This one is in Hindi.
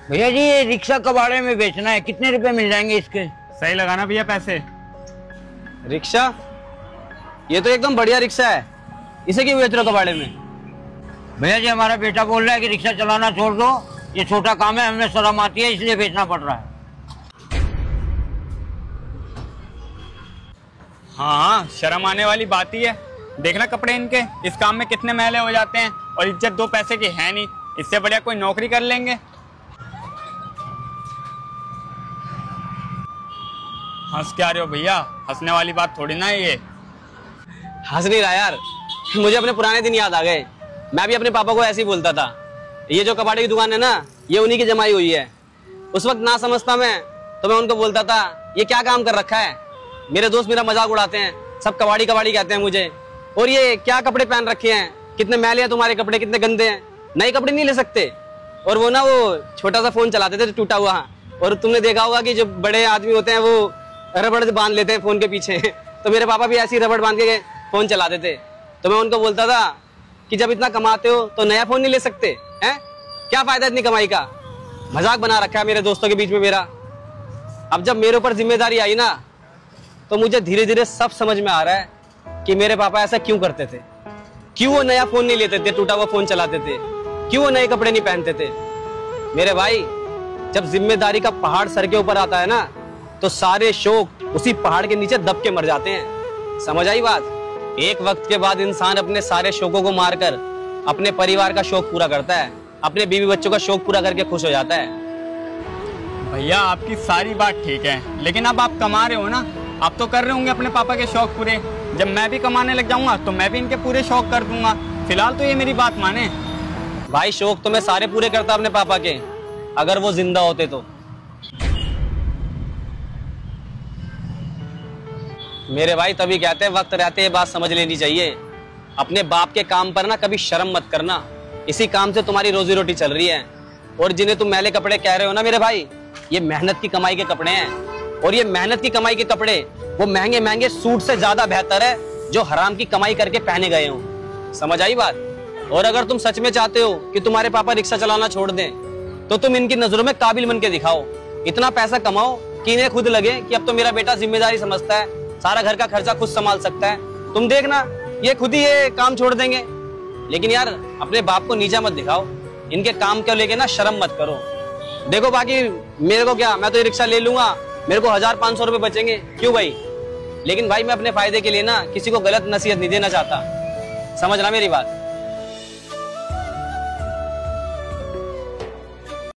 भैया जी ये रिक्शा कबाड़े में बेचना है, कितने रुपए मिल जाएंगे इसके? सही लगाना भैया पैसे। रिक्शा? ये तो एकदम बढ़िया रिक्शा है, इसे क्यों बेच रहे हो कबाड़े में? भैया जी हमारा बेटा बोल रहा है कि रिक्शा चलाना छोड़ दो, ये छोटा काम है, हमें शर्म आती है इसलिए बेचना पड़ रहा है। हाँ, शर्म आने वाली बात ही है। देखना कपड़े इनके इस काम में कितने मैले हो जाते हैं, और इज्जत दो पैसे की है नहीं। इससे बढ़िया कोई नौकरी कर लेंगे। हंस क्या रहे हो भैया? हंसने वाली बात थोड़ी ना है ये। हंस नहीं रहा यार, मुझे अपने पुराने दिन याद आ गए। मैं भी अपने पापा को ऐसे ही बोलता था, ये जो कबाड़े की दुकान है ना, ये उन्हीं की जमाई हुई है। उस वक्त ना समझता मैं, तो मैं उनको बोलता था ये क्या काम कर रखा है। मेरे दोस्त मेरा मजाक उड़ाते हैं, सब कबाड़ी कबाड़ी कहते हैं मुझे। और ये क्या कपड़े पहन रखे हैं, कितने मैले हैं तुम्हारे कपड़े, कितने गंदे हैं, नए कपड़े नहीं ले सकते। और वो ना वो छोटा सा फोन चलाते थे टूटा हुआ। और तुमने देखा होगा कि जो बड़े आदमी होते हैं वो रबड़ बांध लेते हैं फोन के पीछे तो मेरे पापा भी ऐसी रबड़ बांध के फोन चलाते थे। तो मैं उनको बोलता था कि जब इतना कमाते हो तो नया फोन नहीं ले सकते हैं? क्या फायदा इतनी कमाई का? मजाक बना रखा है मेरे दोस्तों के बीच में मेरा। अब जब मेरे ऊपर जिम्मेदारी आई ना, तो मुझे धीरे धीरे सब समझ में आ रहा है कि मेरे पापा ऐसा क्यों करते थे। क्यों वो नया फोन नहीं लेते थे, टूटा हुआ फोन चलाते थे, क्यों वो नए कपड़े नहीं पहनते थे। मेरे भाई, जब जिम्मेदारी का पहाड़ सर के ऊपर आता है ना, तो सारे शौक उसी पहाड़ के नीचे दब के मर जाते हैं। समझ आई बात? एक वक्त के बाद इंसान अपने सारे शौकों को मारकर अपने परिवार का शौक पूरा करता है, अपने बीवी बच्चों का शौक पूरा करके खुश हो जाता है। भैया आपकी सारी बात ठीक है, लेकिन अब आप कमा रहे हो ना, आप तो कर रहे होंगे अपने पापा के शौक पूरे। जब मैं भी कमाने लग जाऊंगा तो मैं भी इनके पूरे शौक कर दूंगा। फिलहाल तो ये मेरी बात माने। भाई शौक तो मैं सारे पूरे करता अपने पापा के, अगर वो जिंदा होते तो। मेरे भाई तभी कहते हैं वक्त रहते ये बात समझ लेनी चाहिए। अपने बाप के काम पर ना कभी शर्म मत करना, इसी काम से तुम्हारी रोजी रोटी चल रही है। और जिन्हें तुम मैले कपड़े कह रहे हो ना मेरे भाई, ये मेहनत की कमाई के कपड़े हैं। और ये मेहनत की कमाई के कपड़े वो महंगे महंगे सूट से ज्यादा बेहतर है जो हराम की कमाई करके पहने गए हो। समझ आई बात? और अगर तुम सच में चाहते हो कि तुम्हारे पापा रिक्शा चलाना छोड़ दें, तो तुम इनकी नजरों में काबिल बन के दिखाओ। इतना पैसा कमाओ कि इन्हें खुद लगे कि अब तो मेरा बेटा जिम्मेदारी समझता है, सारा घर का खर्चा खुद संभाल सकता है। तुम देखना ये खुद ही ये काम छोड़ देंगे। लेकिन यार अपने बाप को नीचा मत दिखाओ, इनके काम को लेके ना शर्म मत करो। देखो बाकी मेरे को क्या, मैं तो ये रिक्शा ले लूंगा, मेरे को 1500 रुपए बचेंगे, क्यों भाई? लेकिन भाई मैं अपने फायदे के लिए ना किसी को गलत नसीहत नहीं देना चाहता। समझना मेरी बात।